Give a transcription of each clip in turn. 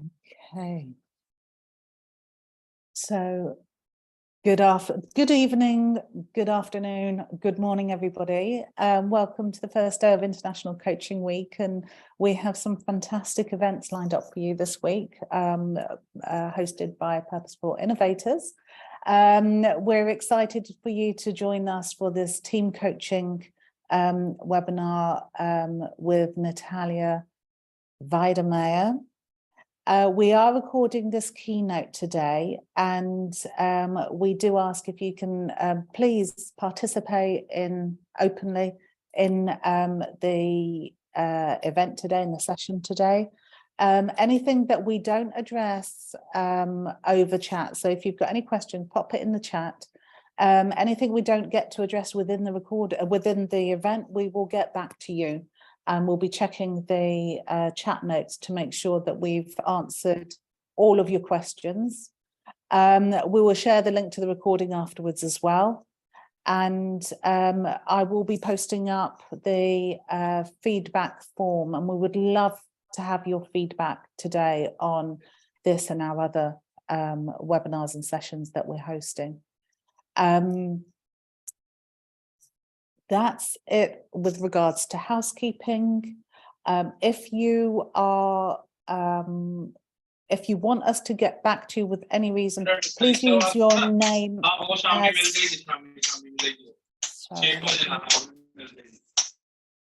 Okay. So good evening, good afternoon, good morning, everybody. Welcome to the first day of International Coaching Week, and we have some fantastic events lined up for you this week, hosted by Purposeful Innovators. We're excited for you to join us for this team coaching webinar with Nataliya Wiedemeyer. We are recording this keynote today, and we do ask if you can please participate openly in the event today, in the session today. Anything that we don't address over chat, so if you've got any questions, pop it in the chat. Anything we don't get to address within the event, we will get back to you. And we'll be checking the chat notes to make sure that we've answered all of your questions. We will share the link to the recording afterwards as well. And I will be posting up the feedback form, and we would love to have your feedback today on this and our other webinars and sessions that we're hosting. That's it with regards to housekeeping. If you want us to get back to you with any reason, please use your name.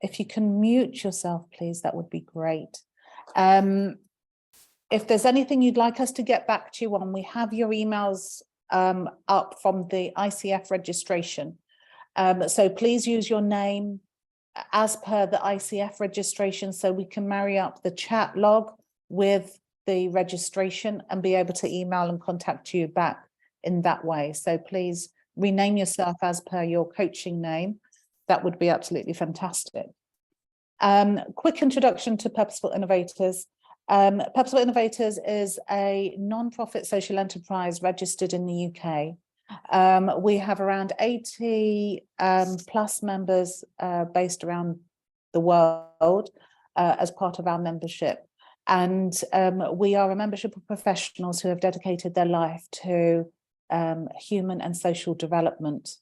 If you can mute yourself, please, that would be great. If there's anything you'd like us to get back to you on, we have your emails up from the ICF registration. So please use your name as per the ICF registration, so we can marry up the chat log with the registration and be able to email and contact you back in that way. So please rename yourself as per your coaching name. That would be absolutely fantastic. Quick introduction to Purposeful Innovators. Purposeful Innovators is a non-profit social enterprise registered in the UK. We have around 80 plus members based around the world as part of our membership. And we are a membership of professionals who have dedicated their life to human and social development,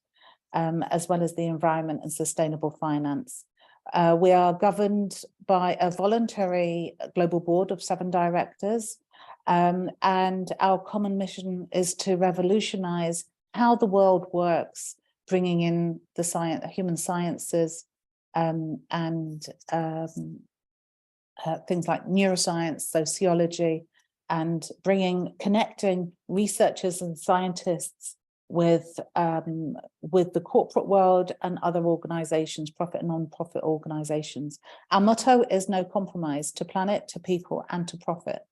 as well as the environment and sustainable finance. We are governed by a voluntary global board of 7 directors, and our common mission is to revolutionize how the world works, bringing in the human sciences and things like neuroscience, sociology, and connecting researchers and scientists with the corporate world and other organizations, profit and non-profit organizations. Our motto is no compromise to planet, to people, and to profit.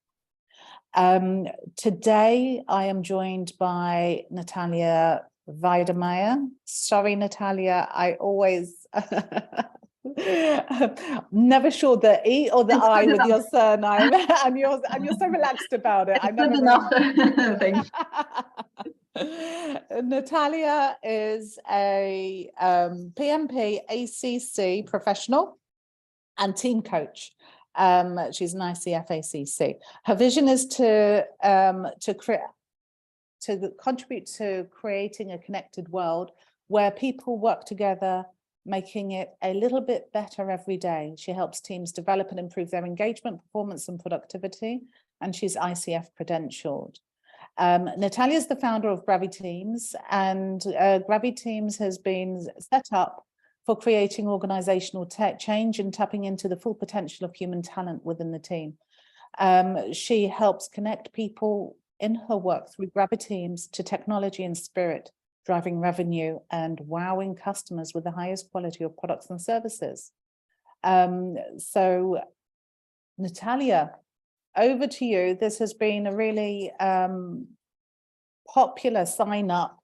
Today, I am joined by Nataliya Wiedemeyer. Sorry, Nataliya, I always never sure the E or the I with your surname, and you're so relaxed about it. I never really... Thanks. Nataliya is a PMP ACC professional and team coach. She's an ICF ACC. Her vision is to contribute to creating a connected world where people work together, making it a little bit better every day. She helps teams develop and improve their engagement, performance, and productivity, and she's ICF credentialed. Nataliya is the founder of Gravy Teams, and Gravy Teams has been set up for creating organizational change and tapping into the full potential of human talent within the team. She helps connect people in her work through Gravy Teams to technology and spirit, driving revenue and wowing customers with the highest quality of products and services. So, Nataliya, over to you. This has been a really popular sign up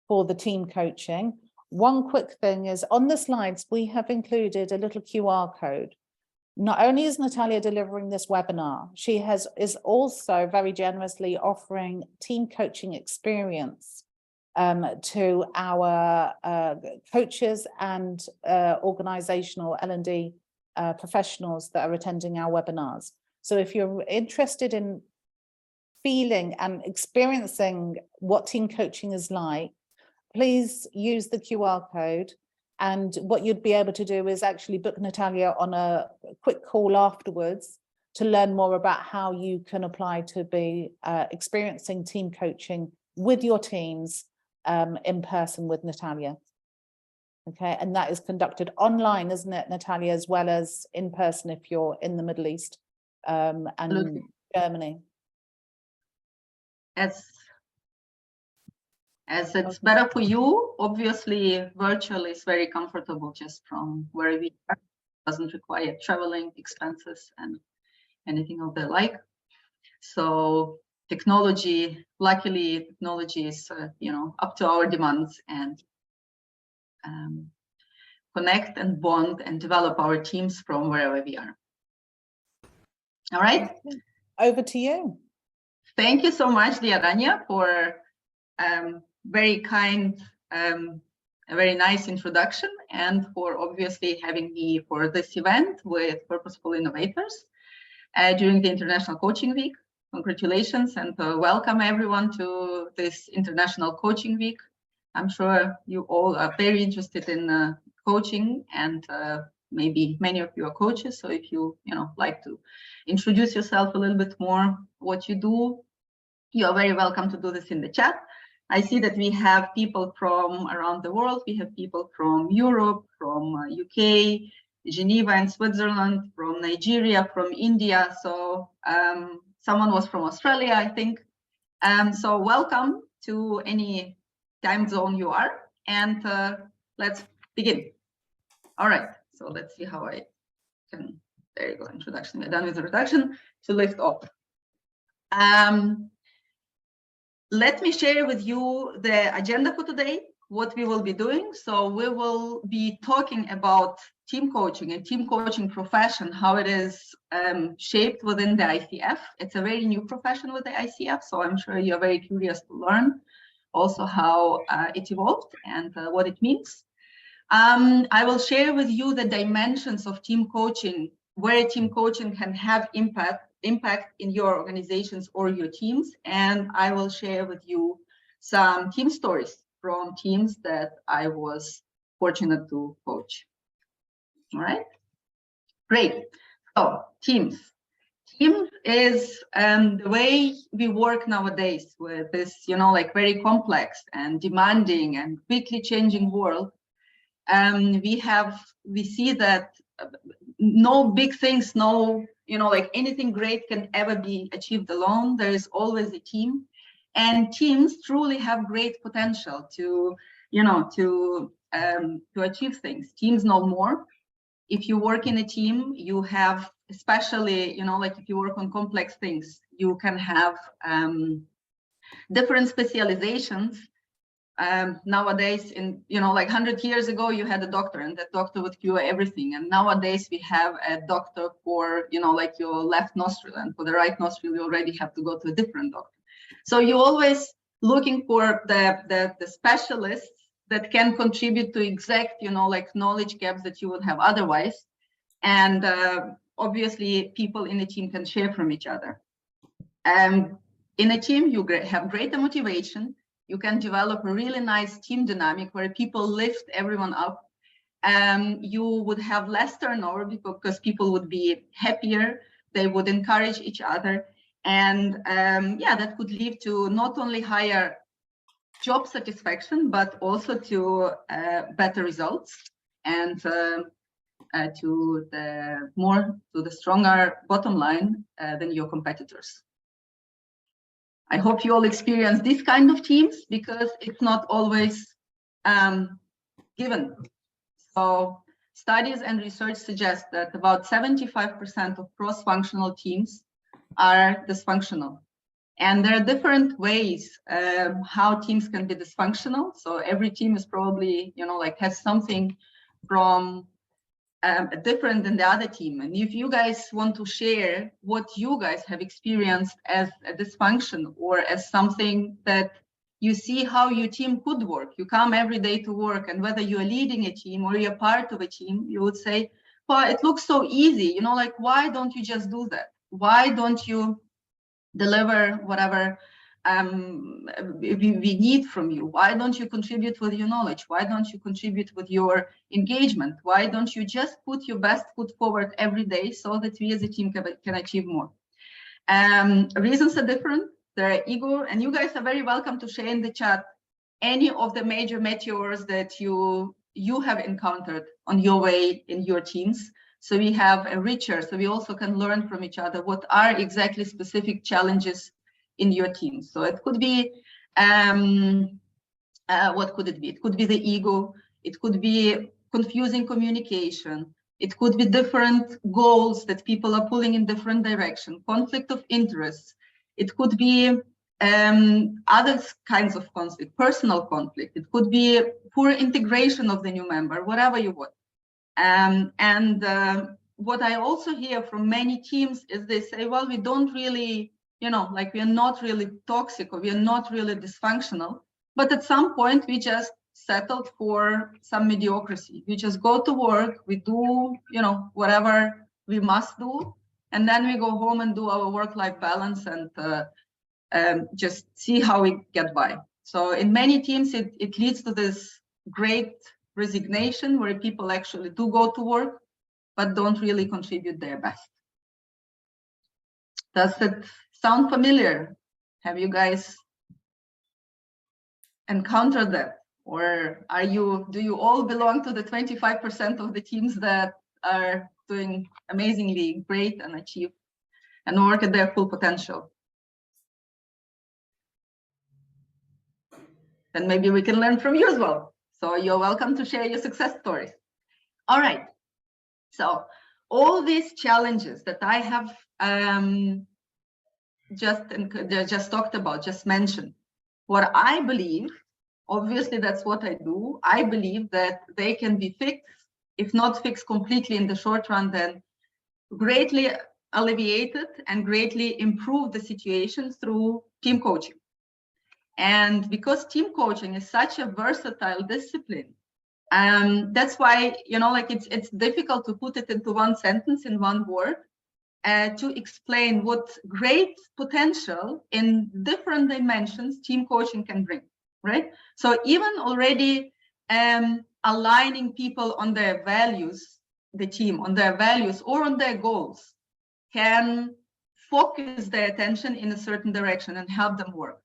for the team coaching. One quick thing is, on the slides, we have included a little QR code. Not only is Nataliya delivering this webinar, she is also very generously offering team coaching experience to our coaches and organizational L&D professionals that are attending our webinars. So if you're interested in feeling and experiencing what team coaching is like, please use the QR code. And what you'd be able to do is actually book Nataliya on a quick call afterwards to learn more about how you can apply to be experiencing team coaching with your teams in person with Nataliya. Okay, and that is conducted online, isn't it, Nataliya, as well as in person if you're in the Middle East and Absolutely. Germany. As it's better for you, obviously virtual is very comfortable just from where we are. Doesn't require traveling expenses and anything of the like. So technology, luckily technology is up to our demands, and connect and bond and develop our teams from wherever we are. All right. Over to you. Thank you so much, dear Rania, for very kind, a very nice introduction, and for obviously having me for this event with Purposeful Innovators during the International Coaching Week. Congratulations, and welcome everyone to this International Coaching Week. I'm sure you all are very interested in coaching, and maybe many of you are coaches. So if you like to introduce yourself a little bit more, what you do, you are very welcome to do this in the chat. I see that we have people from around the world. We have people from Europe, from UK, Geneva and Switzerland, from Nigeria, from India. So someone was from Australia, I think. So welcome to any time zone you are, and let's begin. All right, so let's see how I can, there you go, introduction. We're done with the introduction, to lift off. Let me share with you the agenda for today, what we will be doing. So we will be talking about team coaching and team coaching profession, how it is shaped within the ICF. It's a very new profession with the ICF, so I'm sure you're very curious to learn also how it evolved and what it means. I will share with you the dimensions of team coaching, where team coaching can have impact in your organizations or your teams, and I will share with you some team stories from teams that I was fortunate to coach. All right, great. So teams is the way we work nowadays with this, like very complex and demanding and quickly changing world. We see that no big things, like anything great can ever be achieved alone. There is always a team, and teams truly have great potential to achieve things. Teams know more. If you work in a team, you have, especially, like if you work on complex things, you can have different specializations. Nowadays, like 100 years ago, you had a doctor, and that doctor would cure everything. And nowadays we have a doctor for, like your left nostril, and for the right nostril, you already have to go to a different doctor. So you're always looking for the specialists that can contribute to exact, like knowledge gaps that you would have otherwise. And obviously, people in a team can share from each other. In a team, you have greater motivation. You can develop a really nice team dynamic where people lift everyone up. You would have less turnover because people would be happier. They would encourage each other. And that could lead to not only higher job satisfaction, but also to better results and to the stronger bottom line than your competitors. I hope you all experience this kind of teams, because it's not always given. So studies and research suggest that about 75% of cross-functional teams are dysfunctional. And there are different ways how teams can be dysfunctional. So every team is probably, like has something from different than the other team. And if you guys want to share what you guys have experienced as a dysfunction, or as something that you see how your team could work, you come every day to work, and whether you're leading a team or you're part of a team, you would say, well, it looks so easy, like, why don't you just do that? Why don't you deliver whatever we need from you? Why don't you contribute with your knowledge? Why don't you contribute with your engagement? Why don't you just put your best foot forward every day so that we as a team can achieve more? Reasons are different. There are ego, and you guys are very welcome to share in the chat any of the major meteors that you have encountered on your way in your teams. So we have a richer, so we also can learn from each other what are exactly specific challenges in your team. So it could be, what could it be? It could be the ego. It could be confusing communication. It could be different goals that people are pulling in different directions, conflict of interests. It could be other kinds of conflict, personal conflict. It could be poor integration of the new member, whatever you want. What I also hear from many teams is they say, well, we don't really, like we are not really toxic or we are not really dysfunctional, but at some point we just settled for some mediocrity. We just go to work, we do, whatever we must do, and then we go home and do our work-life balance and just see how we get by. So in many teams, it leads to this great resignation where people actually do go to work, but don't really contribute their best. Does it sound familiar? Have you guys encountered that? Or do you all belong to the 25% of the teams that are doing amazingly great and achieve and work at their full potential? Then maybe we can learn from you as well. So you're welcome to share your success stories. All right. So all these challenges that I have just talked about, just mentioned, what I believe, obviously that's what I do, I believe that they can be fixed, if not fixed completely in the short run, then greatly alleviated and greatly improve the situation through team coaching. And because team coaching is such a versatile discipline, that's why, it's difficult to put it into one sentence, in one word, to explain what great potential in different dimensions team coaching can bring, right? So even already aligning people on their values, the team, on their values or on their goals, can focus their attention in a certain direction and help them work.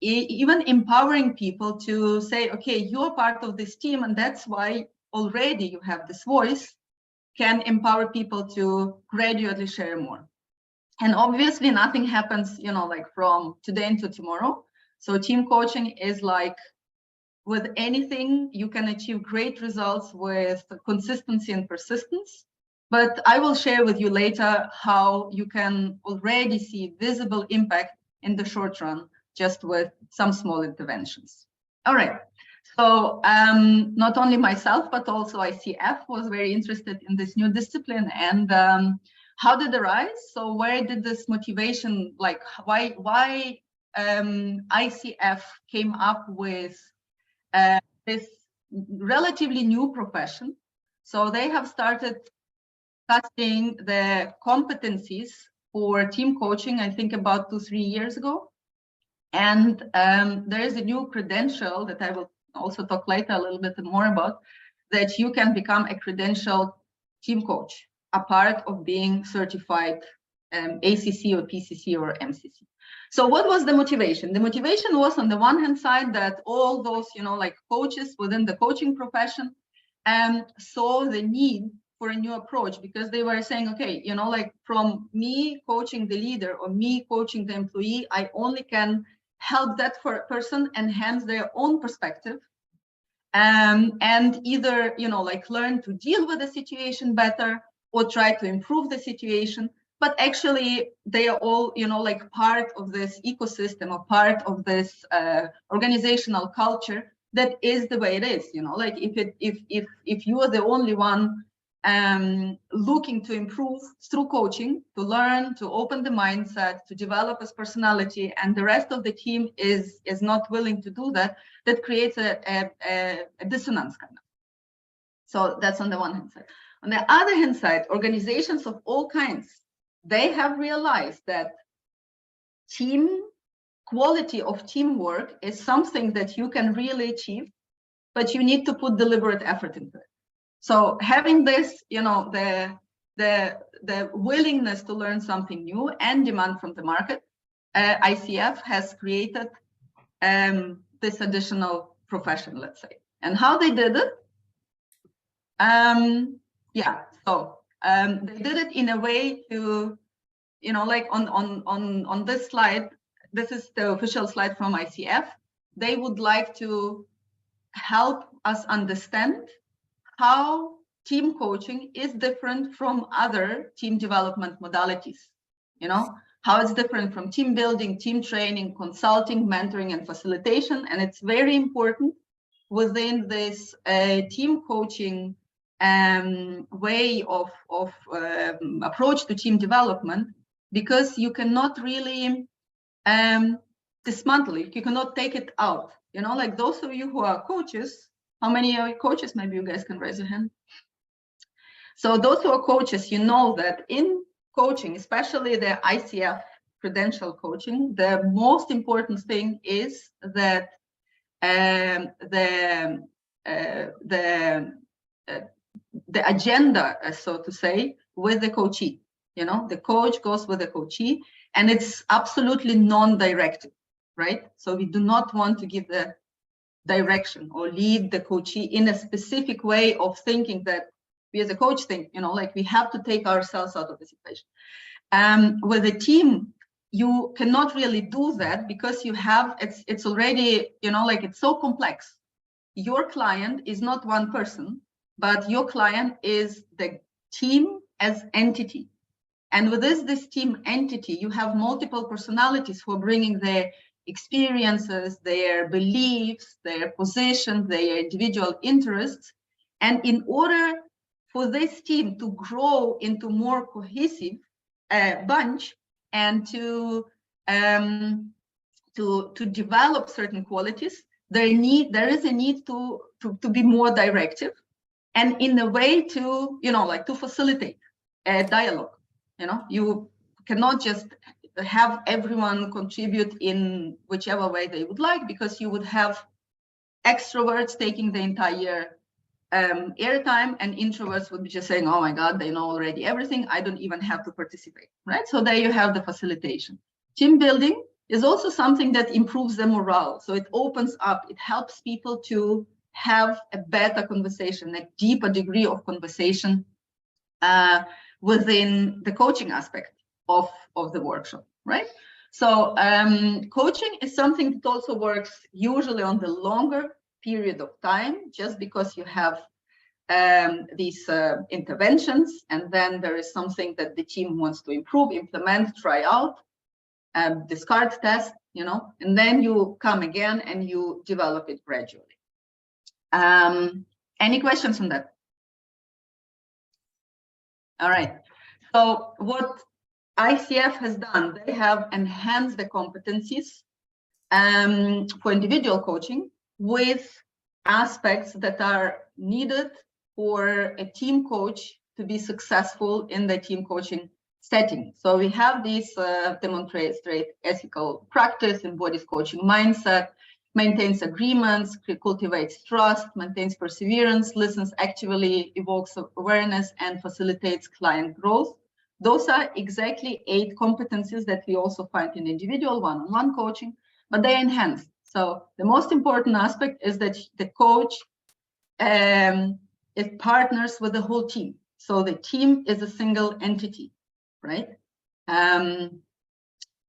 Even empowering people to say, okay, you're part of this team, and that's why already you have this voice, can empower people to gradually share more. And obviously nothing happens, like from today into tomorrow. So team coaching is like with anything, you can achieve great results with consistency and persistence. But I will share with you later how you can already see visible impact in the short run, just with some small interventions. All right. So not only myself, but also ICF was very interested in this new discipline. And how did it arise? So where did this motivation, like why ICF came up with this relatively new profession? So they have started testing the competencies for team coaching, I think about 2-3 years ago. And there is a new credential that I will also talk later a little bit more about, that you can become a credentialed team coach, a part of being certified ACC or PCC or MCC. So what was the motivation? The motivation was, on the one hand side, that all those, like coaches within the coaching profession saw the need for a new approach, because they were saying, okay, like from me coaching the leader or me coaching the employee, I only can help that person enhance their own perspective and either, like learn to deal with the situation better or try to improve the situation. But actually, they are all, like part of this ecosystem or part of this organizational culture that is the way it is. Like if you are the only one looking to improve through coaching, to learn, to open the mindset, to develop his personality, and the rest of the team is not willing to do that, that creates a dissonance kind of. So that's on the one hand side. On the other hand side, organizations of all kinds, they have realized that quality of teamwork is something that you can really achieve, but you need to put deliberate effort into it. So having this, the willingness to learn something new and demand from the market, ICF has created this additional profession, let's say. And how they did it? They did it in a way to, like on this slide, this is the official slide from ICF. They would like to help us understand how team coaching is different from other team development modalities. How it's different from team building, team training, consulting, mentoring, and facilitation. And it's very important within this team coaching way of approach to team development, because you cannot really dismantle it. You cannot take it out. Like those of you who are coaches, how many are coaches? Maybe you guys can raise your hand. So those who are coaches, you know that in coaching, especially the ICF credential coaching, the most important thing is that the agenda, so to say, with the coachee. The coach goes with the coachee, and it's absolutely non-directive, right? So we do not want to give the direction or lead the coachee in a specific way of thinking that we as a coach think, like we have to take ourselves out of the situation. With a team, you cannot really do that because you have, it's already, like it's so complex. Your client is not one person, but your client is the team as entity. And with this team entity, you have multiple personalities who are bringing their experiences, their beliefs, their position, their individual interests. And in order for this team to grow into more cohesive bunch and to develop certain qualities, there is a need to be more directive, and in a way to to facilitate a dialogue. You cannot just have everyone contribute in whichever way they would like, because you would have extroverts taking the entire airtime, and introverts would be just saying, oh my God, they know already everything, I don't even have to participate, right? So there you have the facilitation. Team building is also something that improves the morale. So it opens up, it helps people to have a better conversation, a deeper degree of conversation within the coaching aspect of the workshop, right? So coaching is something that also works usually on the longer period of time, just because you have these interventions, and then there is something that the team wants to improve, implement, try out, discard, test, and then you come again and you develop it gradually. Any questions on that? All right. So what ICF has done, they have enhanced the competencies for individual coaching with aspects that are needed for a team coach to be successful in the team coaching setting. So we have these demonstrates ethical practice, embodies coaching mindset, maintains agreements, cultivates trust, maintains perseverance, listens actively, evokes awareness, and facilitates client growth. Those are exactly 8 competencies that we also find in individual one-on-one coaching, but they're enhanced. So the most important aspect is that the coach it partners with the whole team. So the team is a single entity, right?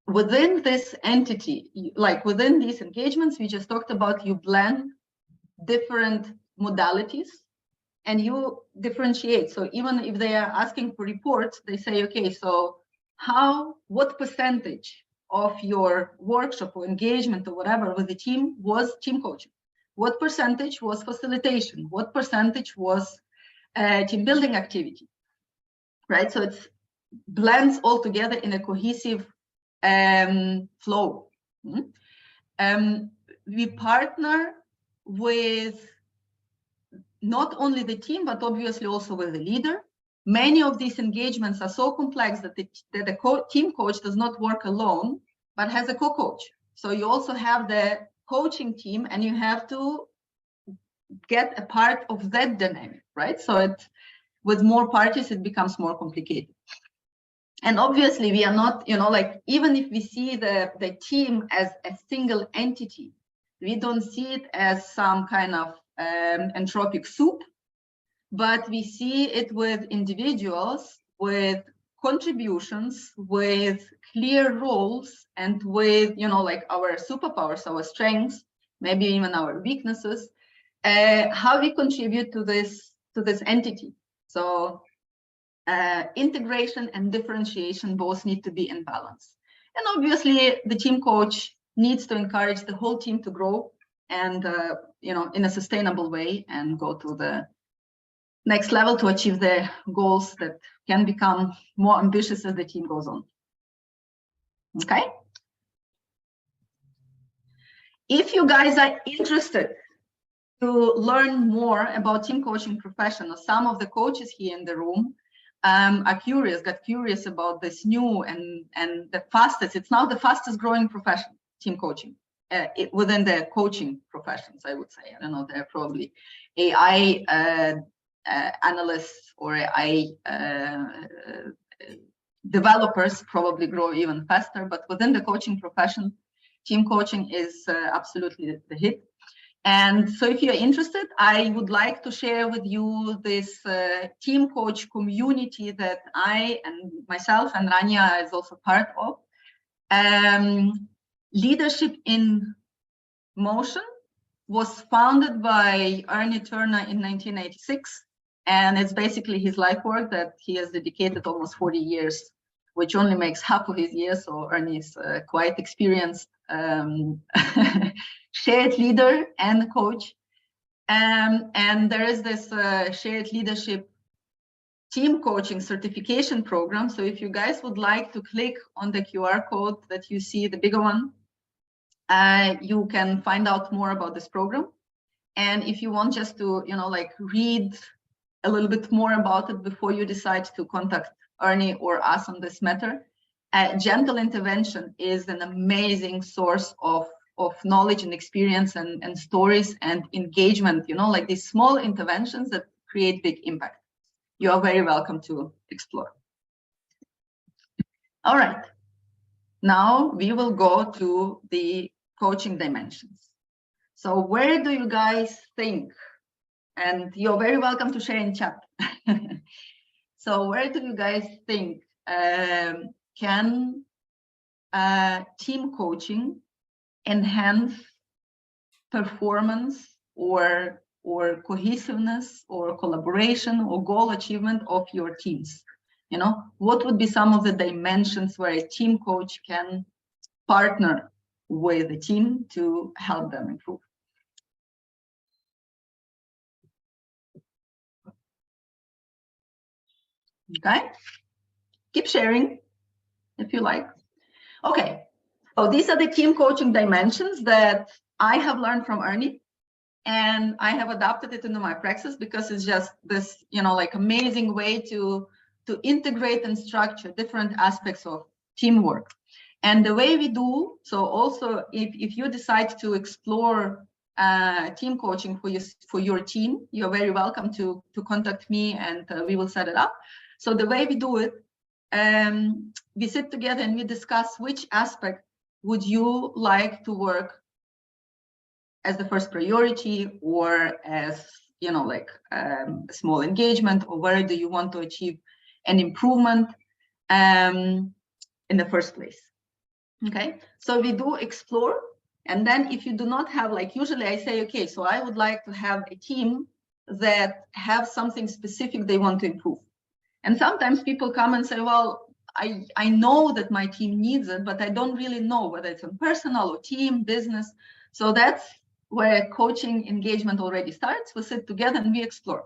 Within this entity, like within these engagements we just talked about, you blend different modalities and you differentiate. So even if they are asking for reports, they say, okay, so what percentage of your workshop or engagement or whatever with the team was team coaching? What percentage was facilitation? What percentage was team building activity, right? So it blends all together in a cohesive flow. We partner with not only the team, but obviously also with the leader. Many of these engagements are so complex that the team coach does not work alone, but has a co-coach. So you also have the coaching team, and you have to get a part of that dynamic, right? So with more parties, it becomes more complicated. And obviously, we are not, like, even if we see the team as a single entity, we don't see it as some kind of entropic soup, but we see it with individuals, with contributions, with clear roles, and with, like, our superpowers, our strengths, maybe even our weaknesses, how we contribute to this entity. So integration and differentiation both need to be in balance. And obviously, the team coach needs to encourage the whole team to grow and, in a sustainable way, and go to the next level to achieve the goals that can become more ambitious as the team goes on. Okay? If you guys are interested to learn more about team coaching profession, or some of the coaches here in the room got curious about this new and the fastest, it's now the fastest growing profession, team coaching, within the coaching professions, I would say. I don't know, there are probably AI analysts or AI developers probably grow even faster, but within the coaching profession, team coaching is absolutely the hit. And so if you're interested, I would like to share with you this team coach community that I and myself and Rania is also part of. Leadership in Motion was founded by Ernie Turner in 1986. And it's basically his life work that he has dedicated almost 40 years, which only makes half of his years. So Ernie is quite experienced shared leader and coach. And there is this shared leadership team coaching certification program. So if you guys would like to click on the QR code that you see, the bigger one, you can find out more about this program. And if you want just to, like, read a little bit more about it before you decide to contact Ernie or us on this matter, Gentle Intervention is an amazing source of knowledge and experience and stories and engagement, like these small interventions that create big impact. You are very welcome to explore. All right. Now we will go to the coaching dimensions. So where do you guys think? And you're very welcome to share in chat. So where do you guys think can team coaching enhance performance or cohesiveness or collaboration or goal achievement of your teams? What would be some of the dimensions where a team coach can partner with a team to help them improve? Okay, keep sharing if you like. Okay, so these are the team coaching dimensions that I have learned from Ernie, and I have adapted it into my practice because it's just this, like, amazing way to integrate and structure different aspects of teamwork. And the way we do so, also if you decide to explore team coaching for your team, you're very welcome to contact me, and we will set it up. So the way we do it, we sit together and we discuss which aspect would you like to work as the first priority, or as, like a small engagement, or where do you want to achieve an improvement in the first place. Okay, so we do explore. And then if you do not have, like, usually I say, okay, so I would like to have a team that have something specific they want to improve. And sometimes people come and say, well, I know that my team needs it, but I don't really know whether it's on personal or team, business. So that's where coaching engagement already starts. We sit together and we explore,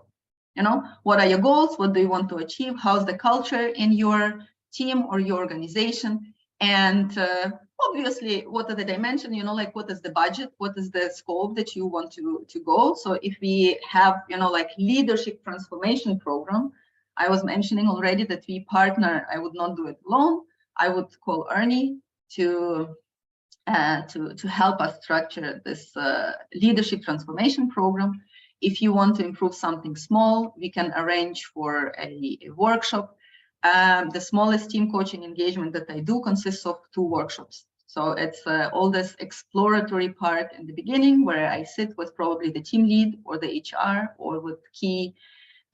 what are your goals? What do you want to achieve? How's the culture in your team or your organization? And obviously, what are the dimensions, like what is the budget? What is the scope that you want to go? So if we have, like leadership transformation program, I was mentioning already that we partner. I would not do it alone. I would call Ernie to to help us structure this leadership transformation program. If you want to improve something small, we can arrange for a workshop. The smallest team coaching engagement that I do consists of 2 workshops. So it's all this exploratory part in the beginning where I sit with probably the team lead or the HR or with key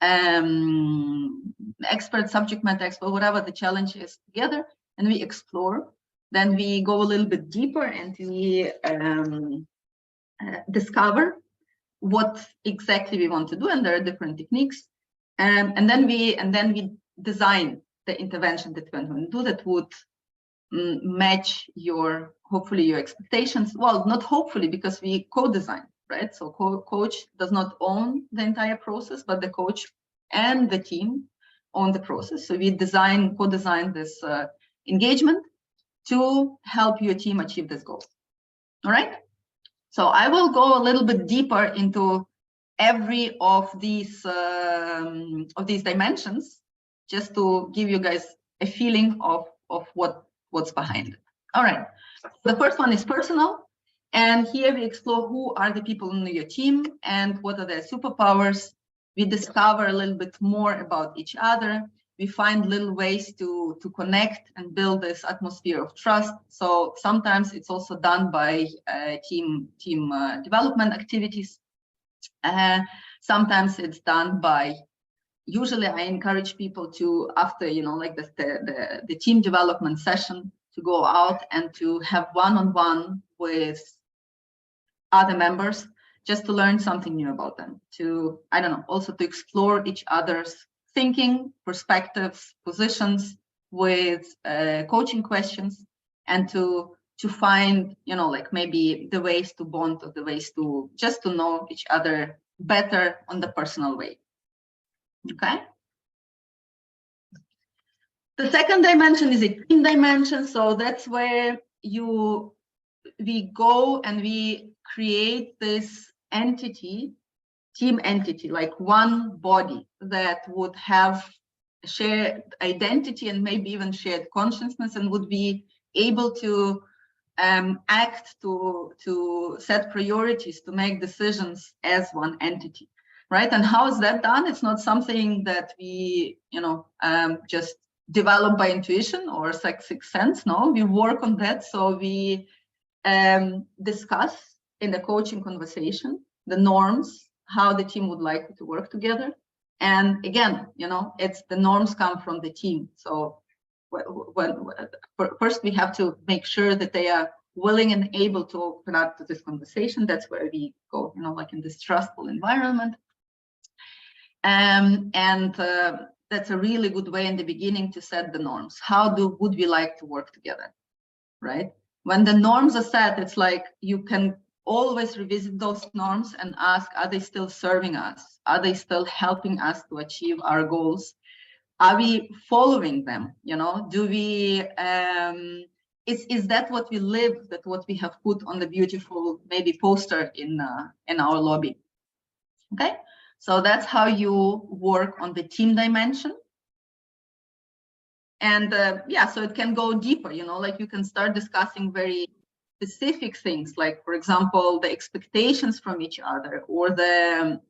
expert, subject matter expert, whatever the challenge is together, and we explore. Then we go a little bit deeper and we discover what exactly we want to do, and there are different techniques. And then we design the intervention that we want to do that would match hopefully your expectations. Well, not hopefully, because we co-design, right? So coach does not own the entire process, but the coach and the team own the process. So we co-design this engagement to help your team achieve this goal. All right. So I will go a little bit deeper into every of these dimensions, just to give you guys a feeling of what's behind it. All right. The first one is personal, and here we explore who are the people in your team and what are their superpowers. We discover a little bit more about each other. We find little ways to connect and build this atmosphere of trust. So sometimes it's also done by team development activities. Sometimes it's done by, usually I encourage people to, after, like the team development session, to go out and to have one-on-one with other members, just to learn something new about them, to, also to explore each other's thinking, perspectives, positions with coaching questions, and to find, like maybe the ways to bond, or the ways to just to know each other better on the personal way. Okay. The second dimension is a team dimension. So that's where we go and we create this entity, team entity, like one body that would have shared identity and maybe even shared consciousness, and would be able to act, to set priorities, to make decisions as one entity, right? And how is that done? It's not something that we, just develop by intuition or sixth sense. No, we work on that. So we discuss in the coaching conversation the norms, how the team would like to work together. And again, it's the norms come from the team. So first we have to make sure that they are willing and able to open up to this conversation. That's where we go, like in this trustful environment. That's a really good way in the beginning to set the norms. How would we like to work together, right? When the norms are set, it's like you can always revisit those norms and ask, are they still serving us? Are they still helping us to achieve our goals? Are we following them? Do we, is that what we live, that what we have put on the beautiful, maybe poster in our lobby? Okay, so that's how you work on the team dimension. And so it can go deeper, like you can start discussing very specific things, like, for example, the expectations from each other, or the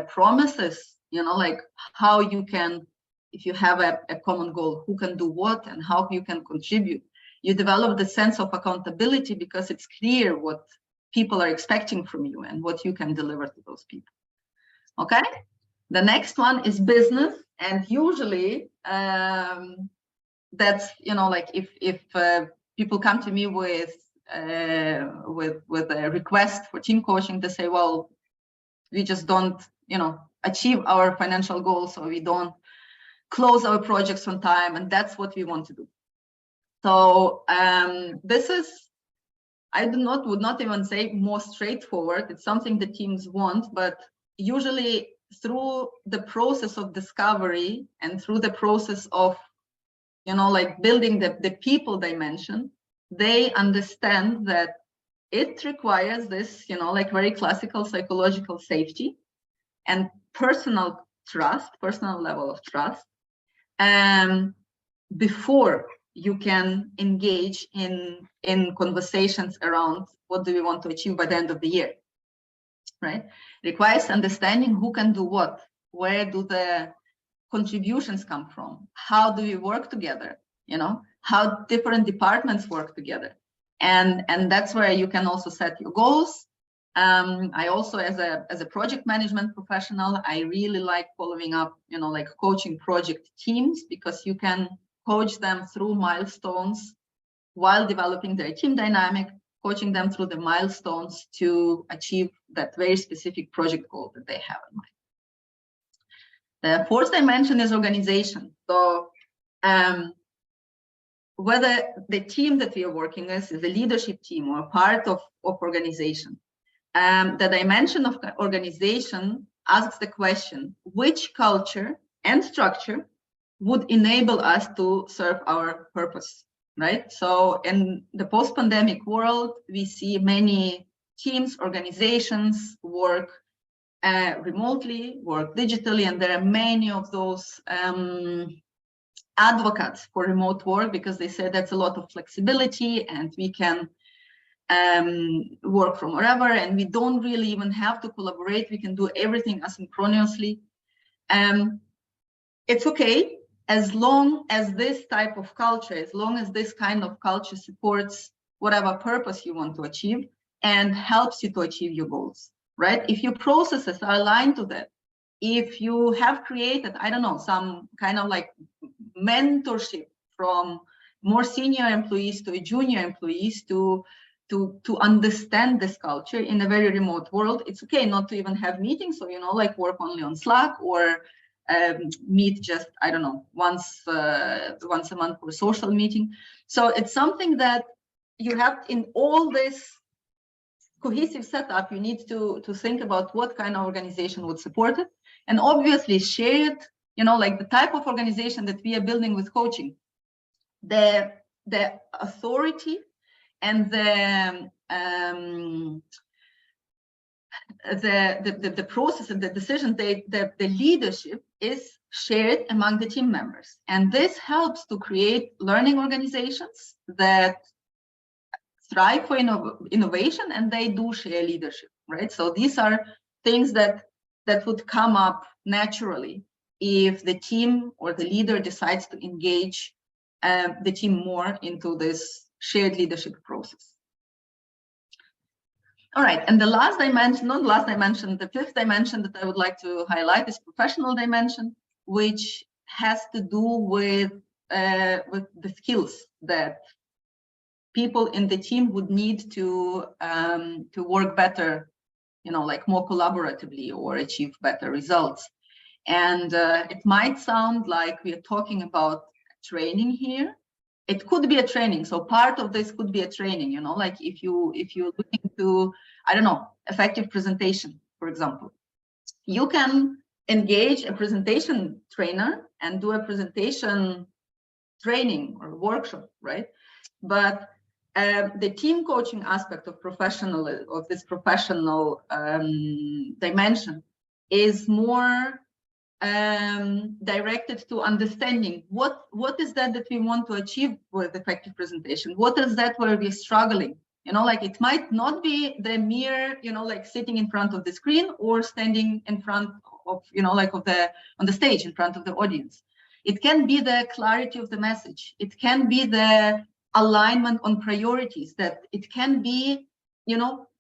promises, like how you can, if you have a common goal, who can do what and how you can contribute. You develop the sense of accountability because it's clear what people are expecting from you and what you can deliver to those people. Okay, the next one is business, and usually that's, like if people come to me with a request for team coaching, they say, well, we just don't, achieve our financial goals, or we don't close our projects on time, and that's what we want to do. So this is, I would not even say more straightforward. It's something the teams want, but usually through the process of discovery and through the process of, like building the people dimension, they understand that it requires this, like very classical psychological safety and personal trust, personal level of trust, before you can engage in conversations around what do we want to achieve by the end of the year, right? Requires understanding who can do what, where do the contributions come from, how do we work together, how different departments work together. And that's where you can also set your goals. I also, as a project management professional, I really like following up, like coaching project teams, because you can coach them through milestones while developing their team dynamic, coaching them through the milestones to achieve that very specific project goal that they have in mind. The fourth dimension is organization. So whether the team that we are working with is a leadership team or part of organization, the dimension of the organization asks the question, which culture and structure would enable us to serve our purpose, right? So in the post-pandemic world, we see many teams, organizations work remotely, work digitally, and there are many of those advocates for remote work, because they say that's a lot of flexibility and we can work from wherever, and we don't really even have to collaborate. We can do everything asynchronously. It's okay as long as this type of culture, as long as this kind of culture supports whatever purpose you want to achieve and helps you to achieve your goals, right? If your processes are aligned to that, if you have created, I don't know, some kind of like mentorship from more senior employees to junior employees to understand this culture in a very remote world, it's okay not to even have meetings. So, like work only on Slack or meet just, I don't know, once a month for a social meeting. So it's something that you have in all this cohesive setup. You need to think about what kind of organization would support it, and obviously share it, like the type of organization that we are building with coaching, the authority and the process and the decision, the leadership is shared among the team members. And this helps to create learning organizations that thrive for innovation, and they do share leadership, right? So these are things that would come up naturally if the team or the leader decides to engage the team more into this shared leadership process. All right, and the last dimension, not last dimension, the fifth dimension that I would like to highlight is professional dimension, which has to do with the skills that people in the team would need to work better, like more collaboratively or achieve better results. And it might sound like we are talking about training here. It could be a training. So part of this could be a training, like if you're looking to, I don't know, effective presentation, for example, you can engage a presentation trainer and do a presentation training or workshop, right? But the team coaching aspect of this professional dimension is more directed to understanding what is that we want to achieve with effective presentation. What is that where we're struggling? Like it might not be the mere, like sitting in front of the screen or standing in front of, like on the stage in front of the audience. It can be the clarity of the message. It can be the alignment on priorities. That it can be,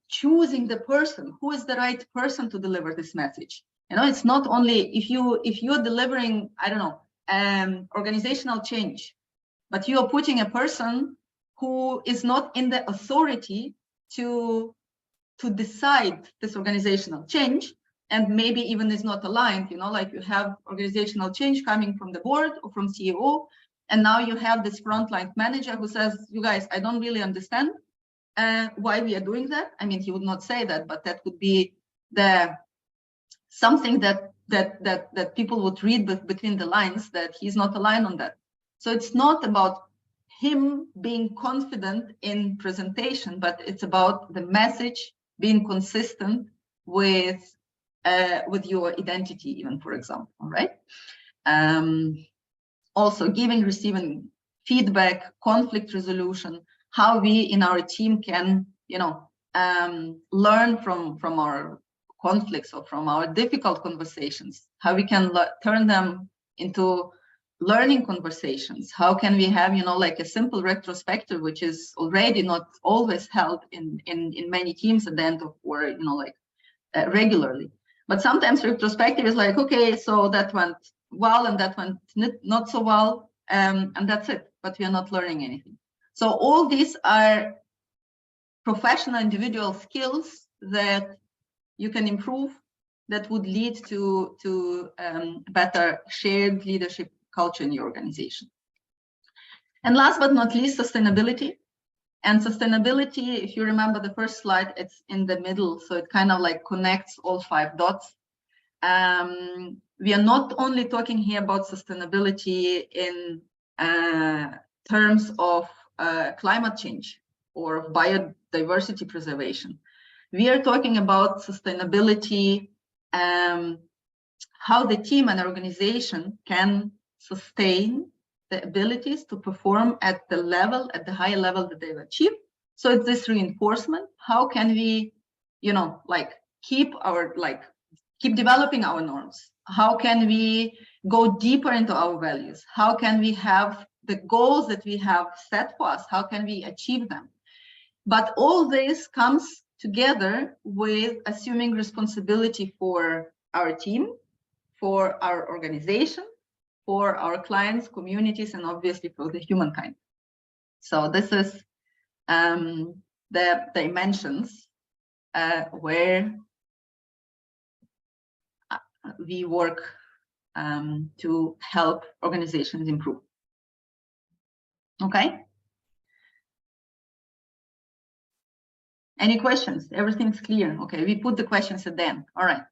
choosing the person who is the right person to deliver this message. It's not only if you're delivering, I don't know, organizational change, but you are putting a person who is not in the authority to decide this organizational change, and maybe even is not aligned, like you have organizational change coming from the board or from CEO, and now you have this frontline manager who says, you guys, I don't really understand why we are doing that. I mean, he would not say that, but that would be something that people would read between the lines, that he's not aligned on that. So it's not about him being confident in presentation, but it's about the message being consistent with your identity, even, for example, right? Also, giving, receiving feedback, conflict resolution, how we in our team can, learn from our conflicts or from our difficult conversations, how we can turn them into learning conversations. How can we have, like a simple retrospective, which is already not always held in many teams at the end of, or, regularly. But sometimes retrospective is like, okay, so that went well and that went not so well, and that's it, but we are not learning anything. So all these are professional individual skills that you can improve, that would lead to better shared leadership culture in your organization. And last but not least, sustainability. And sustainability, if you remember the first slide, it's in the middle, so it kind of like connects all 5 dots. We are not only talking here about sustainability in terms of climate change or biodiversity preservation. We are talking about sustainability, how the team and organization can sustain the abilities to perform at the higher level that they've achieved. So it's this reinforcement. How can we, keep developing our norms? How can we go deeper into our values? How can we have the goals that we have set for us? How can we achieve them? But all this comes together with assuming responsibility for our team, for our organization, for our clients, communities, and obviously for the humankind. So this is the dimensions where we work to help organizations improve. Okay? Any questions? Everything's clear. Okay, we put the questions at the end. All right.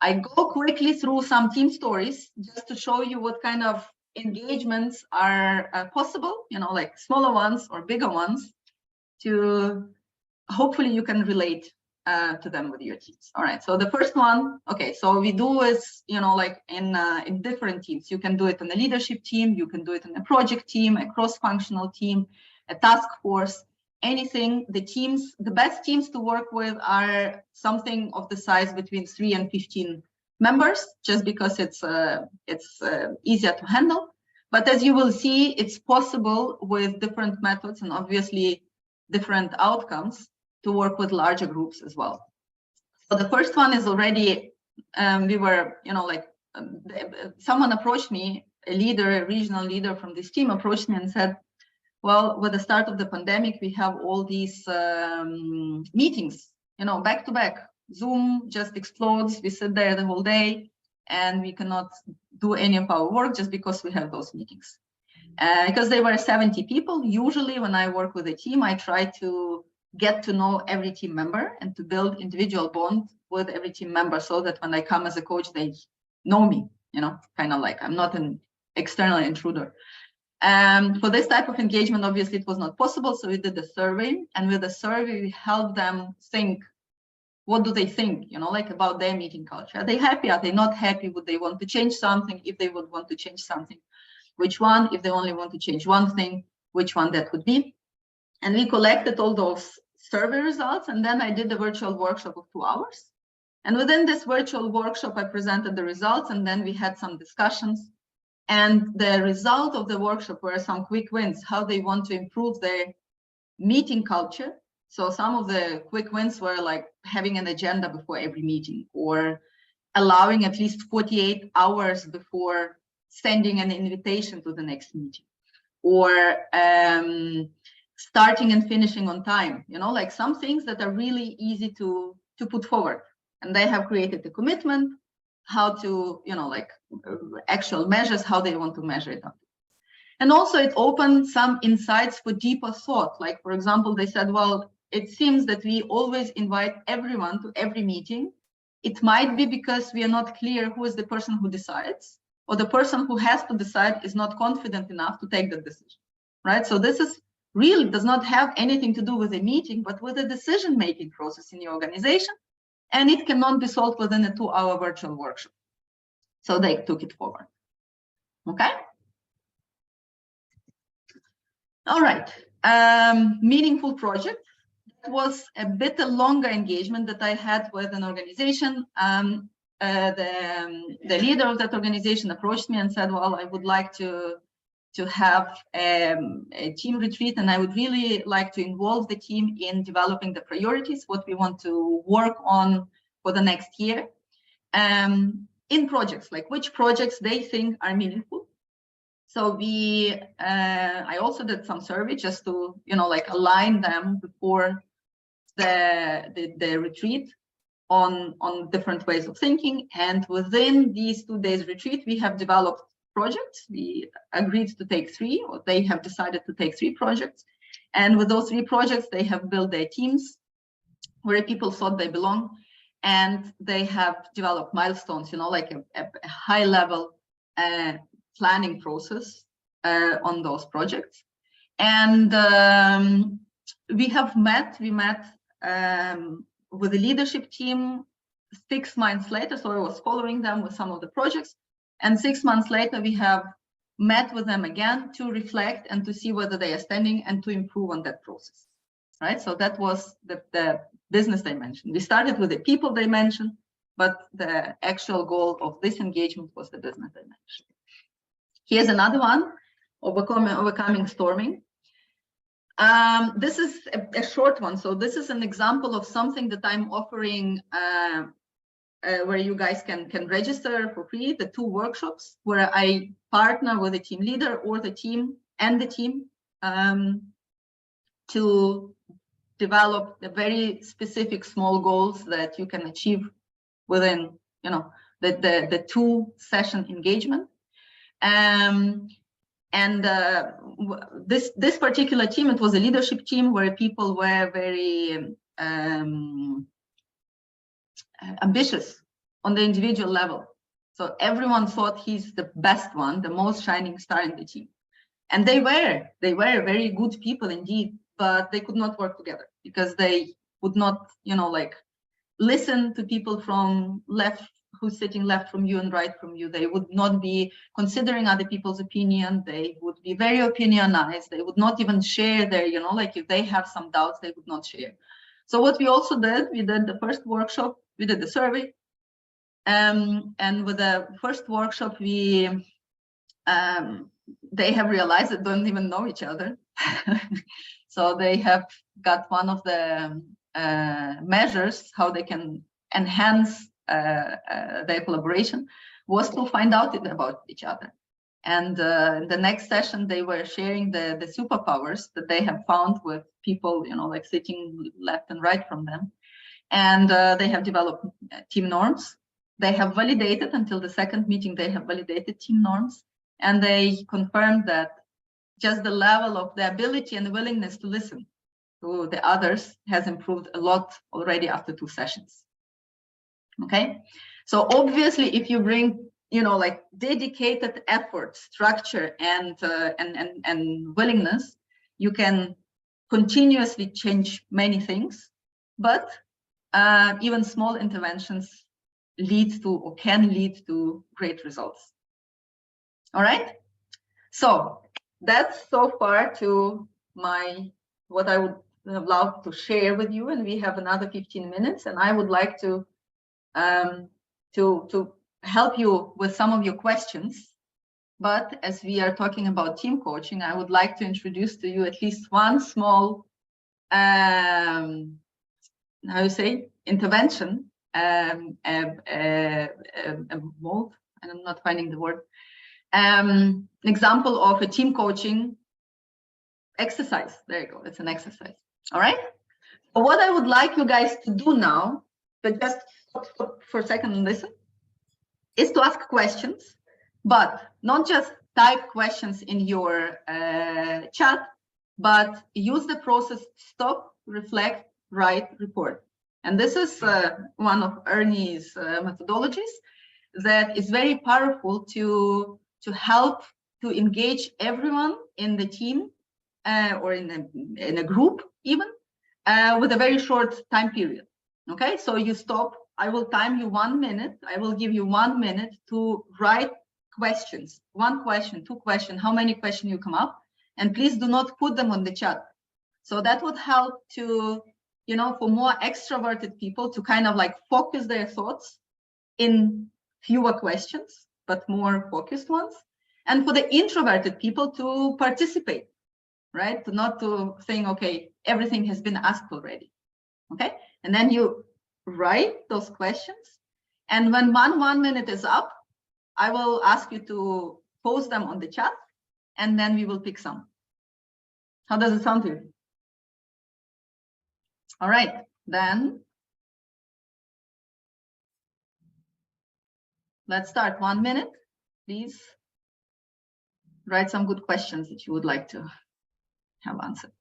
I go quickly through some team stories just to show you what kind of engagements are possible, like smaller ones or bigger ones, to hopefully you can relate to them with your teams. All right, so the first one, okay, so we do is, like in different teams. You can do it in a leadership team, you can do it in a project team, a cross-functional team, a task force, anything. The best teams to work with are something of the size between 3 and 15 members, just because it's easier to handle. But as you will see, it's possible with different methods and obviously different outcomes to work with larger groups as well. So the first one is already, we were, someone approached me, a regional leader from this team approached me and said, well, with the start of the pandemic, we have all these meetings, back to back. Zoom just explodes. We sit there the whole day and we cannot do any of our work just because we have those meetings. Because they were 70 people. Usually when I work with a team, I try to get to know every team member and to build individual bond with every team member so that when I come as a coach, they know me, kind of like I'm not an external intruder. For this type of engagement, obviously it was not possible. So we did a survey, and with the survey, we helped them think, what do they think, like about their meeting culture? Are they happy? Are they not happy? Would they want to change something? If they would want to change something, which one? If they only want to change one thing, which one that would be? And we collected all those survey results, and then I did a virtual workshop of 2 hours. And within this virtual workshop, I presented the results, and then we had some discussions. And the result of the workshop were some quick wins, how they want to improve their meeting culture. So some of the quick wins were like having an agenda before every meeting, or allowing at least 48 hours before sending an invitation to the next meeting, or starting and finishing on time, like some things that are really easy to put forward. And they have created a commitment, how to, actual measures, how they want to measure it up. And also it opened some insights for deeper thought. Like, for example, they said, well, it seems that we always invite everyone to every meeting. It might be because we are not clear who is the person who decides, or the person who has to decide is not confident enough to take the decision, right? So this is really does not have anything to do with a meeting, but with a decision-making process in your organization. And it cannot be solved within a 2-hour virtual workshop. So they took it forward. Okay. All right, meaningful project. It was a bit a longer engagement that I had with an organization. The leader of that organization approached me and said, well, I would like to have a team retreat, and I would really like to involve the team in developing the priorities, what we want to work on for the next year, in projects, like which projects they think are meaningful. So I also did some survey just to, like align them before the retreat on different ways of thinking. And within these 2 days retreat, we have developed projects. We agreed to take 3, or they have decided to take 3 projects. And with those 3 projects, they have built their teams where people thought they belong. And they have developed milestones, like a high level planning process on those projects. And we met with the leadership team 6 months later. So I was following them with some of the projects. And 6 months later, we have met with them again to reflect and to see whether they are standing and to improve on that process, right? So that was the business dimension. We started with the people dimension, but the actual goal of this engagement was the business dimension. Here's another one, overcoming storming. This is a short one. So this is an example of something that I'm offering where you guys can register for free, the 2 workshops where I partner with a team leader or the team to develop the very specific small goals that you can achieve within, the 2-session engagement. This particular team, it was a leadership team where people were very ambitious on the individual level. So everyone thought he's the best one, the most shining star in the team. And they were very good people indeed, but they could not work together because they would not, listen to people from left, who's sitting left from you and right from you. They would not be considering other people's opinion. They would be very opinionized. They would not even share their, if they have some doubts, they would not share. So what we also did, we did the first workshop, we did the survey. And with the first workshop, they have realized they don't even know each other. So they have got one of the measures how they can enhance their collaboration was to find out about each other. And the next session, they were sharing the superpowers that they have found with people, sitting left and right from them. And they have developed team norms. They have validated, until the second meeting, they have validated team norms. And they confirmed that just the level of the ability and the willingness to listen to the others has improved a lot already after 2 sessions. Okay, so obviously, if you bring, dedicated effort, structure, and willingness, you can continuously change many things. But even small interventions can lead to great results. All right. So that's so far to what I would have loved to share with you, and we have another 15 minutes, and I would like to help you with some of your questions. But as we are talking about team coaching, I would like to introduce to you at least one small, intervention, mold, and I'm not finding the word, an example of a team coaching exercise. There you go, it's an exercise. All right. So what I would like you guys to do now, but just stop for a second and listen, is to ask questions, but not just type questions in your chat, but use the process stop, reflect, write, report. And this is one of Ernie's methodologies that is very powerful to help to engage everyone in the team or in a group even with a very short time period. Okay, so you stop. I will time you 1 minute. I will give you 1 minute to write questions. 1 question, 2 questions, how many questions you come up. And please do not put them on the chat. So that would help to, you know, for more extroverted people to kind of like focus their thoughts in fewer questions, but more focused ones. And for the introverted people to participate, right? Not to think, okay, everything has been asked already, okay? And then you write those questions. And when 1 minute is up, I will ask you to post them on the chat, and then we will pick some. How does it sound to you? All right, then let's start. 1 minute, please. Write some good questions that you would like to have answered.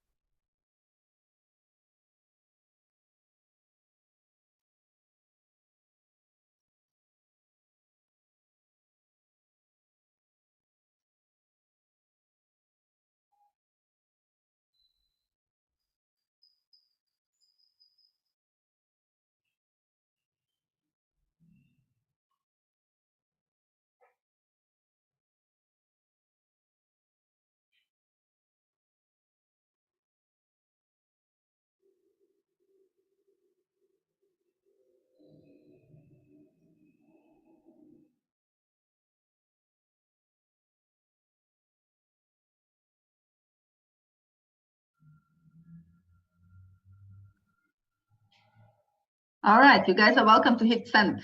All right, you guys are welcome to hit send.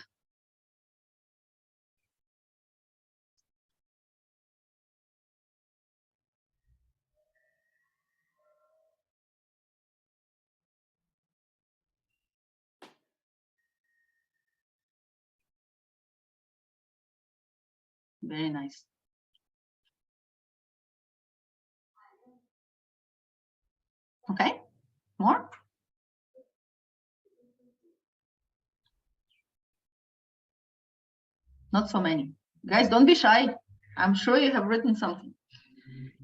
Very nice. Okay, more? Not so many. Guys, don't be shy. I'm sure you have written something.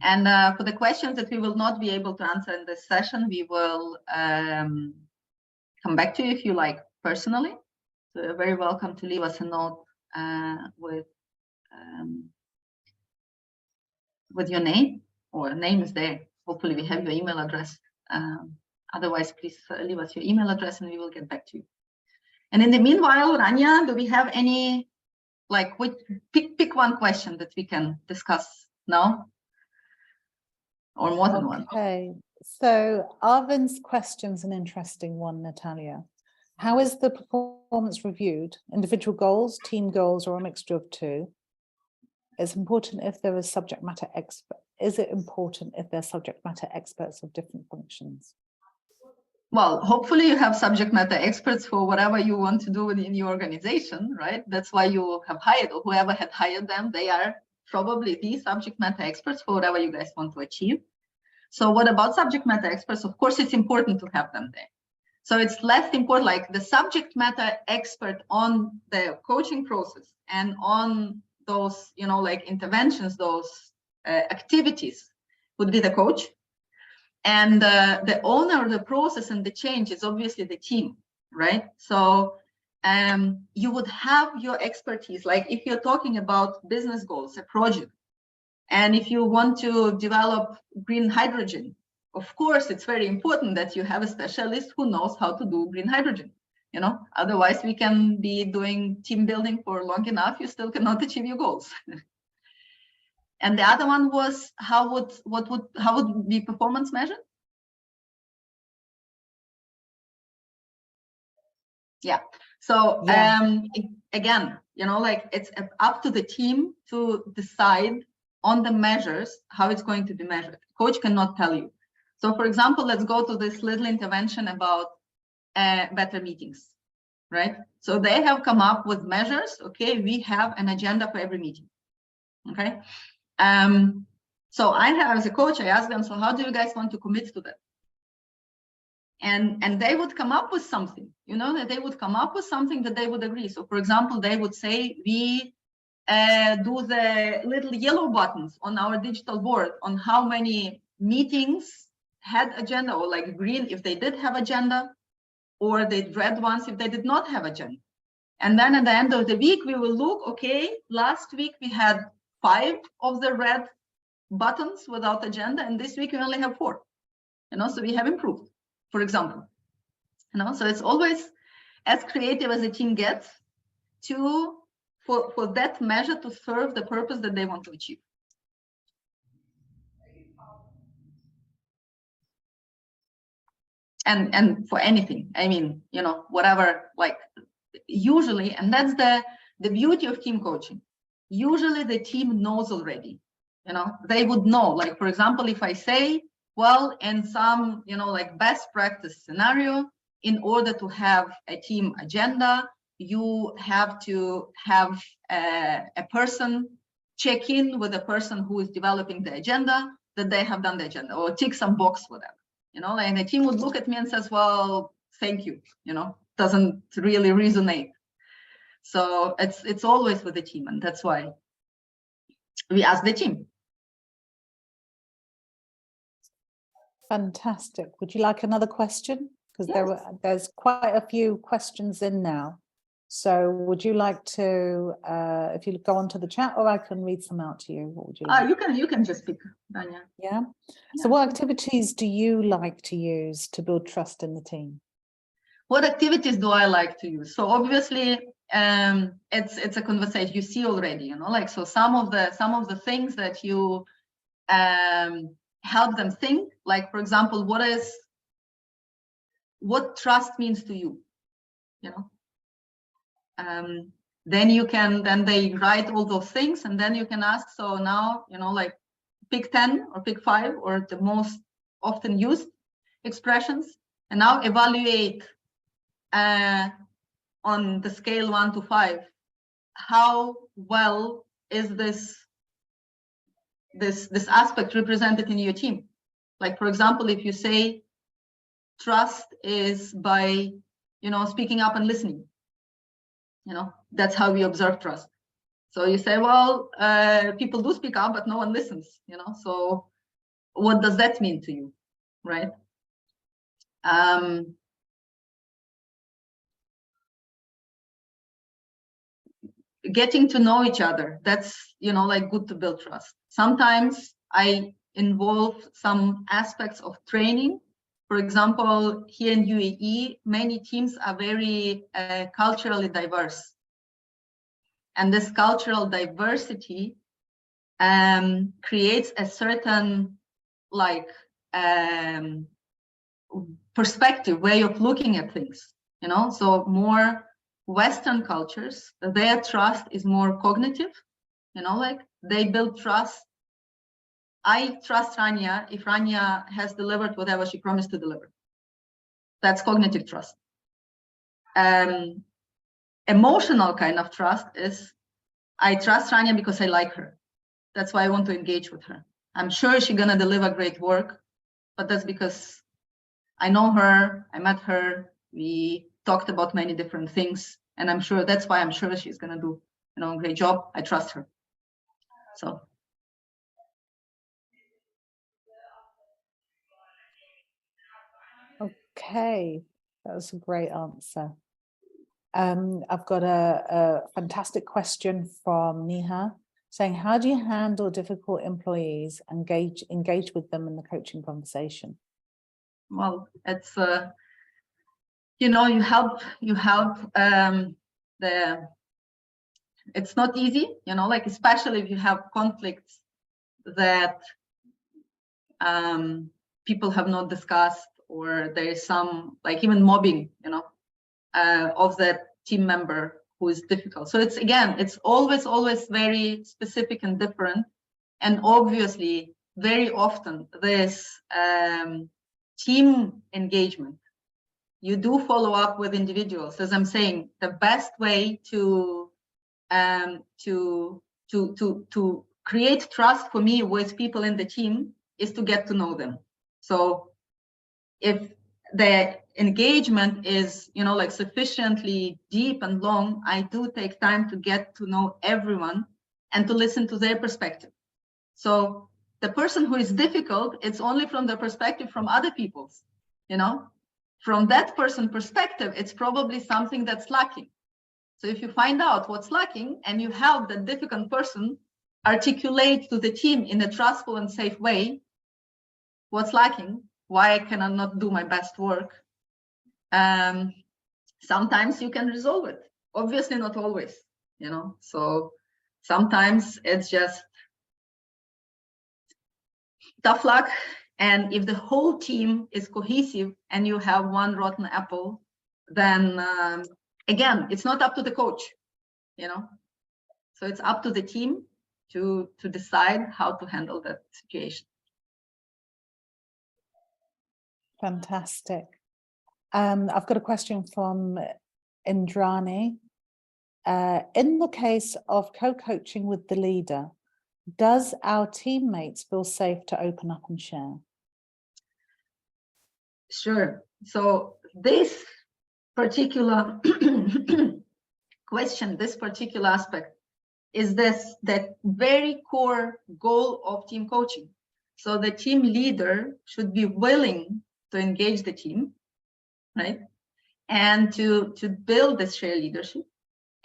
And for the questions that we will not be able to answer in this session, we will come back to you if you like personally. So you're very welcome to leave us a note with your name, or name is there. Hopefully we have your email address. Otherwise, please leave us your email address and we will get back to you. And in the meanwhile, Rania, do we have any, like, pick one question that we can discuss now? Or more than one? Okay, so Arvin's question's an interesting one, Nataliya. How is the performance reviewed? Individual goals, team goals, or a mixture of two? It's important if there is subject matter expert. Is it important if they're subject matter experts of different functions? Well, hopefully you have subject matter experts for whatever you want to do within your organization, right? That's why you have hired, or whoever had hired them, they are probably the subject matter experts for whatever you guys want to achieve. So what about subject matter experts? Of course, it's important to have them there. So it's less important, like the subject matter expert on the coaching process and on those, you know, like interventions, those activities would be the coach. And the owner of the process and the change is obviously the team, right? So you would have your expertise, like if you're talking about business goals, a project, and if you want to develop green hydrogen, of course, it's very important that you have a specialist who knows how to do green hydrogen. You know, otherwise we can be doing team building for long enough, you still cannot achieve your goals. And the other one was how would be performance measured? Yeah. So again, you know, like it's up to the team to decide on the measures how it's going to be measured. Coach cannot tell you. So for example, let's go to this little intervention about better meetings, right? So they have come up with measures. Okay, we have an agenda for every meeting. Okay. So I have, as a coach, I ask them, so how do you guys want to commit to that? And they would come up with something, you know, that they would come up with something that they would agree. So for example, they would say, we do the little yellow buttons on our digital board on how many meetings had agenda, or like green if they did have agenda, or the red ones if they did not have agenda. And then at the end of the week, we will look, okay, last week we had 5 of the red buttons without agenda, and this week we only have 4. So we have improved, for example. So it's always as creative as a team gets for that measure to serve the purpose that they want to achieve. And for anything, I mean, whatever, like usually, and that's the beauty of team coaching. Usually the team knows already, they would know, like, for example, if I say, well, in some, like best practice scenario, in order to have a team agenda, you have to have a person check in with the person who is developing the agenda, that they have done the agenda, or tick some box, whatever. And the team would look at me and says, well, thank you, doesn't really resonate. So it's always with the team, and that's why we ask the team. Fantastic. Would you like another question? Because yes, there's quite a few questions in now. So would you like to, if you go onto the chat, or I can read some out to you? What would you like? You can just speak, Rania. Yeah. So what activities do you like to use to build trust in the team? What activities do I like to use? So obviously, it's a conversation you see already, like, so some of the things that you help them think, like, for example, what trust means to you, then they write all those things, and then you can ask, so now, like, pick 10 or pick 5 or the most often used expressions, and now evaluate on the scale 1 to 5, how well is this aspect represented in your team. Like, for example, if you say trust is by, speaking up and listening, that's how we observe trust. So you say, well, people do speak up, but no one listens, so what does that mean to you, right? Getting to know each other, that's, like, good to build trust. Sometimes I involve some aspects of training. For example, here in UAE, many teams are very culturally diverse. And this cultural diversity creates a certain, like, perspective, way of looking at things, so more Western cultures, their trust is more cognitive, like, they build trust. I trust Rania if Rania has delivered whatever she promised to deliver. That's cognitive trust. Emotional kind of trust is, I trust Rania because I like her. That's why I want to engage with her. I'm sure she's gonna deliver great work, but that's because I know her, I met her, we talked about many different things, and I'm sure that's why I'm sure she's gonna do, a great job. I trust her. So. Okay, that was a great answer. I've got a fantastic question from Niha saying, how do you handle difficult employees and engage with them in the coaching conversation? Well, it's you help it's not easy, like, especially if you have conflicts that people have not discussed, or there is some, like, even mobbing, of that team member who is difficult. So it's always very specific and different. And obviously, very often this team engagement, you do follow up with individuals. As I'm saying, the best way to create trust for me with people in the team is to get to know them. So if the engagement is, like, sufficiently deep and long, I do take time to get to know everyone and to listen to their perspective. So the person who is difficult, it's only from the perspective from other people's, from that person's perspective, it's probably something that's lacking. So if you find out what's lacking and you help that difficult person articulate to the team in a trustful and safe way what's lacking, why I cannot not do my best work. Sometimes you can resolve it. Obviously not always, you know, so sometimes it's just tough luck. And if the whole team is cohesive and you have one rotten apple, then again, it's not up to the coach, you know, so it's up to the team to decide how to handle that situation. Fantastic. I've got a question from Indrani. In the case of co-coaching with the leader, does our teammates feel safe to open up and share? Sure. So this particular question, this particular aspect is that very core goal of team coaching. So the team leader should be willing to engage the team, right? And to build this shared leadership.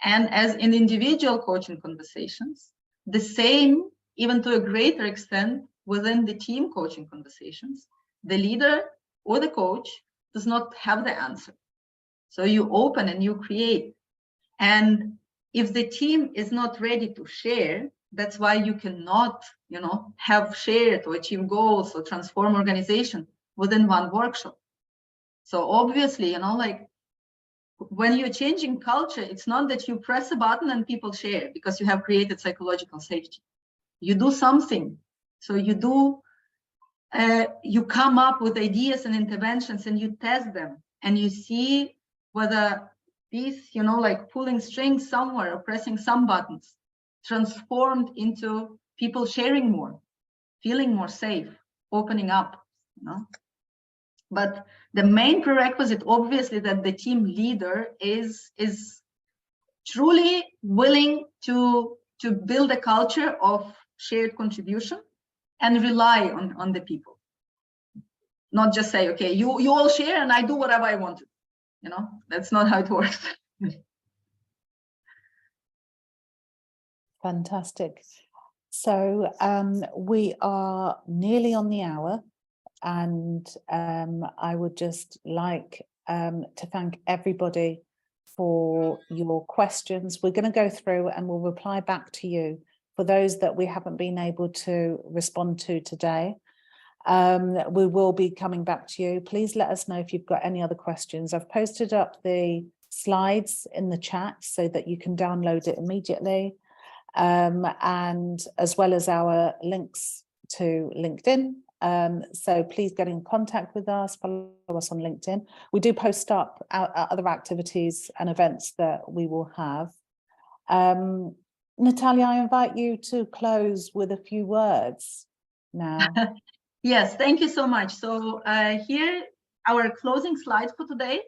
And as in individual coaching conversations, the same, even to a greater extent, within the team coaching conversations, the leader or the coach does not have the answer. So you open and you create. And if the team is not ready to share, that's why you cannot, you know, have shared or achieve goals or transform organization within one workshop. So obviously, you know, like when you're changing culture, it's not that you press a button and people share because you have created psychological safety. You do something. So you do, you come up with ideas and interventions and you test them and you see whether these, you know, like pulling strings somewhere or pressing some buttons transformed into people sharing more, feeling more safe, opening up, you know. But the main prerequisite, obviously, that the team leader is truly willing to build a culture of shared contribution and rely on the people. Not just say, okay, you all share and I do whatever I want to. You know, that's not how it works. Fantastic. So we are nearly on the hour. And I would just like to thank everybody for your questions. We're going to go through and we'll reply back to you for those that we haven't been able to respond to today. We will be coming back to you. Please let us know if you've got any other questions. I've posted up the slides in the chat so that you can download it immediately, and as well as our links to LinkedIn. So please get in contact with us, follow us on LinkedIn. We do post up our other activities and events that we will have. Nataliya, I invite you to close with a few words now. Yes, thank you so much. So here, our closing slides for today.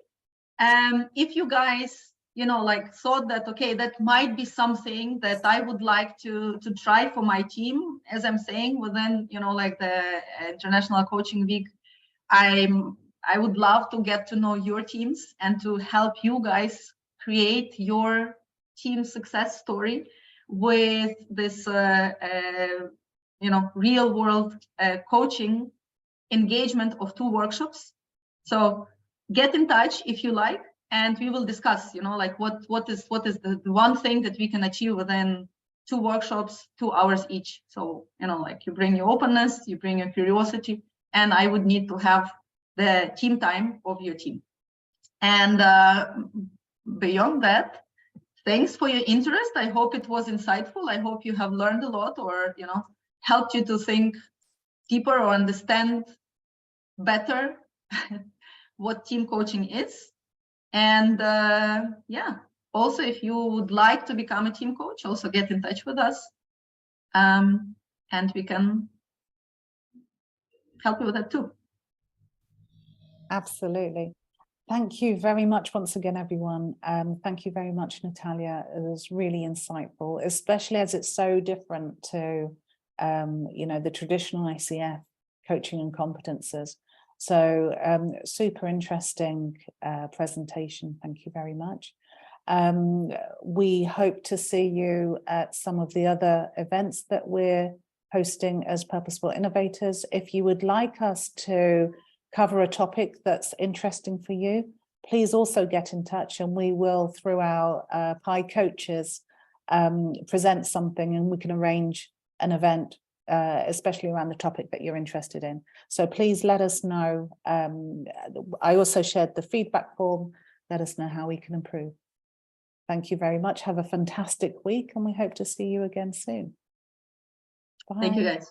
If you guys, you know, like thought that, okay, that might be something that I would like to try for my team, as I'm saying, within, you know, like the International Coaching Week, I would love to get to know your teams and to help you guys create your team success story with this, you know, real world coaching engagement of 2 workshops. So get in touch if you like. And we will discuss, you know, like what is the one thing that we can achieve within 2 workshops, 2 hours each. So, you know, like you bring your openness, you bring your curiosity, and I would need to have the team time of your team. And beyond that, thanks for your interest. I hope it was insightful. I hope you have learned a lot, or, you know, helped you to think deeper or understand better what team coaching is. And yeah, also, if you would like to become a team coach, also get in touch with us, and we can help you with that too. Absolutely. Thank you very much once again, everyone. Thank you very much, Nataliya. It was really insightful, especially as it's so different to, you know, the traditional ICF coaching and competences. So super interesting presentation. Thank you very much. We hope to see you at some of the other events that we're hosting as Purposeful Innovators. If you would like us to cover a topic that's interesting for you, please also get in touch, and we will, through our PI coaches, present something, and we can arrange an event, especially around the topic that you're interested in. So please let us know. I also shared the feedback form. Let us know how we can improve. Thank you very much. Have a fantastic week, and we hope to see you again soon. Bye. Thank you, guys.